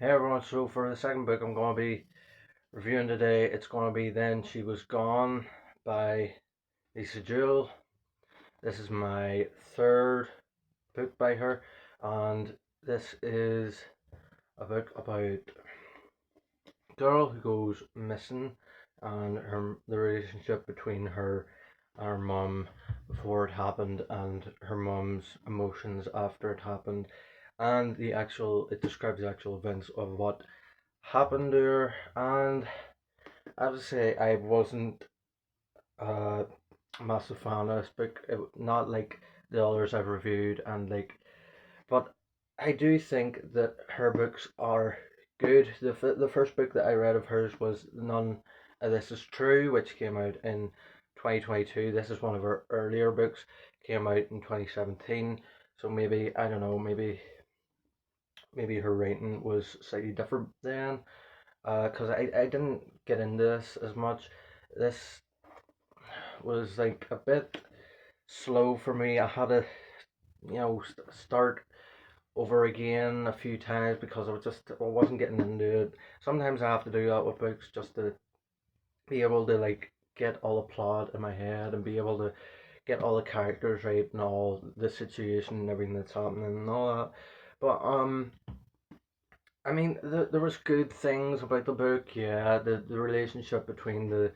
Hey everyone, so for the second book I'm going to be reviewing today, it's going to be Then She Was Gone by Lisa Jewell. This is my third book by her, and this is a book about a girl who goes missing and the relationship between her and her mum before it happened and her mum's emotions after it happened, and it describes the actual events of what happened to her. And I have to say, I wasn't a massive fan of this book. Not like the others I've reviewed, but I do think that her books are good. The first book that I read of hers was None of This Is True, which came out in 2022. This is one of her earlier books, came out in 2017. So maybe, I don't know, maybe her rating was slightly different then. Because I didn't get into this as much. This was like a bit slow for me. I had to, start over again a few times because I wasn't getting into it. Sometimes I have to do that with books just to be able to like get all the plot in my head and be able to get all the characters right and all the situation and everything that's happening and all that. But I mean, there was good things about the book. Yeah, the relationship between the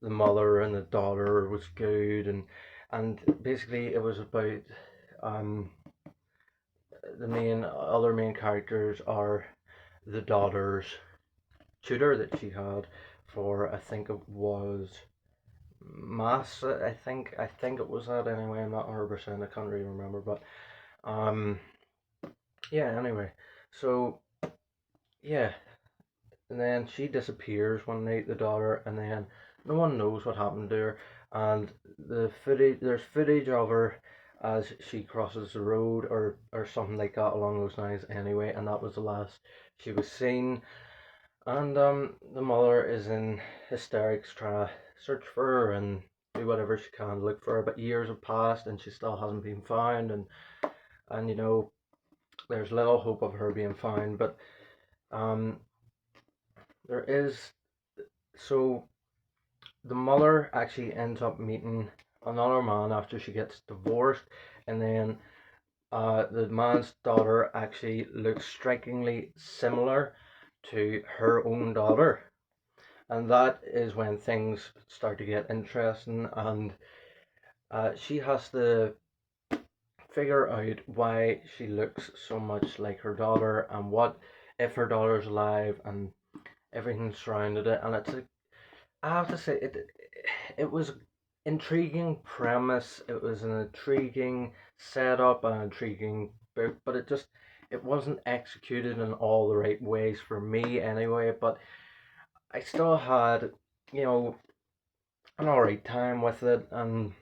mother and the daughter was good, and basically it was about um the main other main characters are the daughter's tutor that she had for, I think it was maths. I think it was that anyway. I'm not 100%. I can't really remember, but um yeah. Anyway, so yeah, and then she disappears one night, the daughter, and then no one knows what happened to her. And there's footage of her as she crosses the road or something like that along those lines anyway, and that was the last she was seen. And the mother is in hysterics trying to search for her and do whatever she can to look for her, but years have passed and she still hasn't been found, and there's little hope of her being found. But um there is so the mother actually ends up meeting another man after she gets divorced, and then the man's daughter actually looks strikingly similar to her own daughter, and that is when things start to get interesting, and she has to figure out why she looks so much like her daughter and what if her daughter's alive and everything surrounded it. And I have to say it was intriguing premise. It was an intriguing setup, an intriguing book, but it wasn't executed in all the right ways for me anyway. But I still had, you know, an alright time with it, and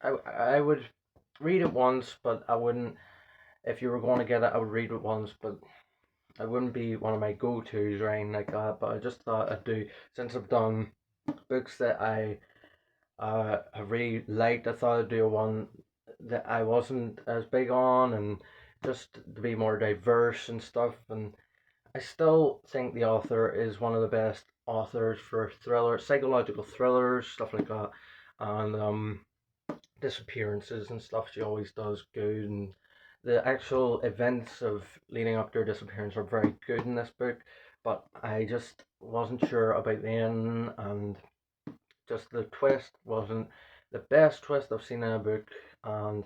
I would read it once, but I wouldn't. If you were going to get it, I would read it once, but it wouldn't be one of my go-tos or anything like that. But I just thought I'd do, since I've done books that I really liked. I thought I'd do one that I wasn't as big on, and just to be more diverse and stuff. And I still think the author is one of the best authors for thriller, psychological thrillers, stuff like that, and disappearances and stuff. She always does good, and the actual events of leading up to her disappearance are very good in this book. But I just wasn't sure about the end, and just the twist wasn't the best twist I've seen in a book. And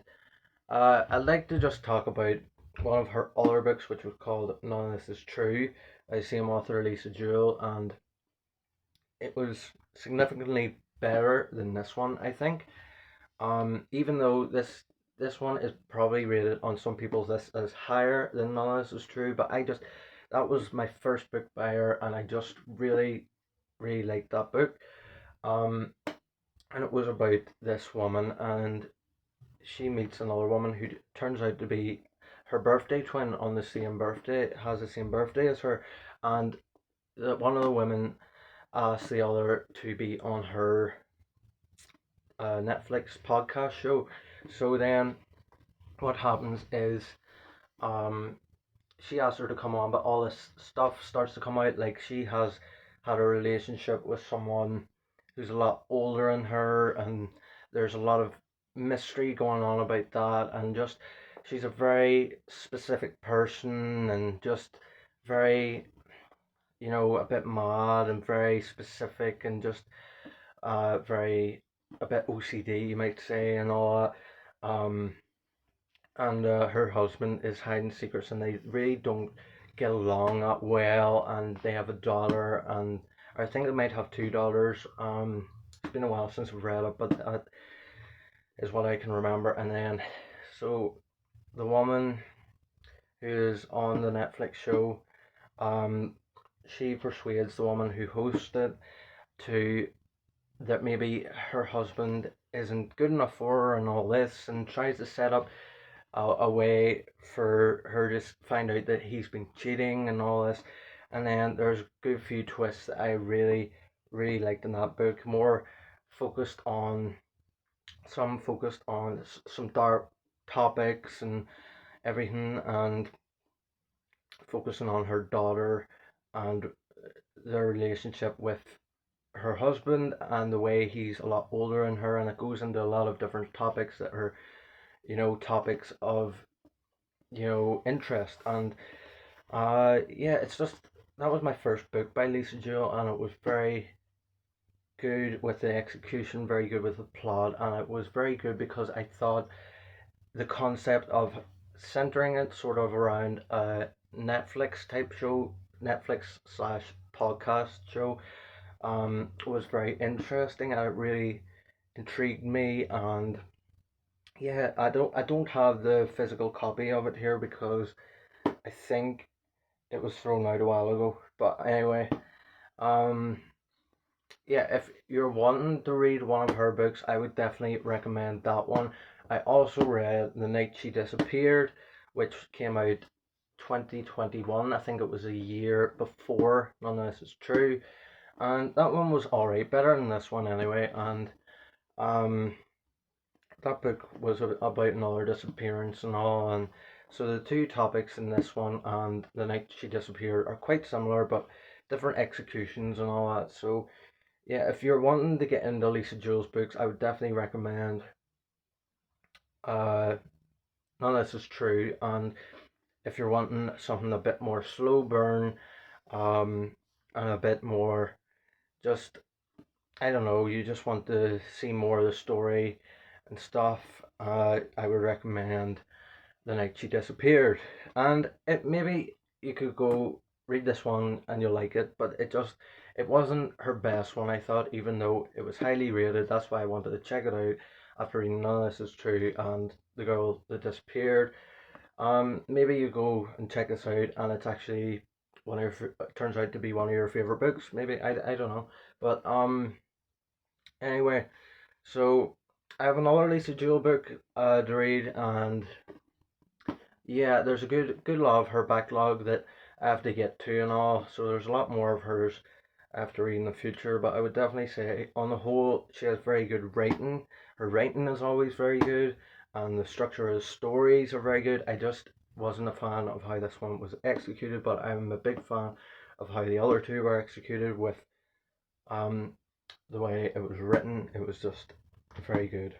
I'd like to just talk about one of her other books, which was called None of This Is True by the same author, Lisa Jewell, and it was significantly better than this one, I think. Even though this one is probably rated on some people's list as higher than None of This Is True, but that was my first book by her, and I just really, really liked that book. Um, and it was about this woman, and she meets another woman who turns out to be her birthday twin on the same birthday, has the same birthday as her, and one of the women asks the other to be on her Netflix podcast show. So then, what happens is, um, she asked her to come on, but all this stuff starts to come out. Like, she has had a relationship with someone who's a lot older than her, and there's a lot of mystery going on about that, and just she's a very specific person, and just very, a bit mad and very specific, and just very a bit OCD, you might say, and all that. And her husband is hiding secrets, and they really don't get along that well. And they have a daughter, and I think they might have two daughters. It's been a while since I've read it, but that is what I can remember. And then, so the woman who is on the Netflix show, um, she persuades the woman who hosts it to that maybe her husband isn't good enough for her and all this, and tries to set up a way for her to find out that he's been cheating and all this. And then there's a good few twists that I really, really liked in that book. More focused on some dark topics and everything, and focusing on her daughter and their relationship with her husband, and the way he's a lot older than her, and it goes into a lot of different topics that are, topics of, interest. And yeah, it's just, that was my first book by Lisa Jewell, and it was very good with the execution, very good with the plot, and it was very good because I thought the concept of centering it sort of around a Netflix type show, Netflix slash podcast show, was very interesting, and it really intrigued me. And yeah, I don't have the physical copy of it here because I think it was thrown out a while ago. But anyway, um, yeah, if you're wanting to read one of her books, I would definitely recommend that one. I also read The Night She Disappeared, which came out 2021. I think it was a year before None of This Is True. And that one was alright, better than this one anyway. And um, that book was about another disappearance and all. And so the two topics in this one and The Night She Disappeared are quite similar, but different executions and all that. So yeah, if you're wanting to get into Lisa Jewell's books, I would definitely recommend uh, None of This Is True. And if you're wanting something a bit more slow burn, and a bit more just, I don't know, you just want to see more of the story and stuff, I would recommend The Night She Disappeared. And it maybe you could go read this one and you'll like it, but it wasn't her best one, I thought, even though it was highly rated. That's why I wanted to check it out after reading None of This Is True and The Girl That Disappeared. Maybe you go and check this out, and it's actually one of your, turns out to be one of your favorite books. Maybe, I don't know, but anyway, so I have another Lisa Jewell book to read, and yeah, there's a good lot of her backlog that I have to get to and all. So there's a lot more of hers after reading the future, but I would definitely say on the whole she has very good writing. Her writing is always very good, and the structure of the stories are very good. I just wasn't a fan of how this one was executed, but I'm a big fan of how the other two were executed with um the way it was written. It was just very good.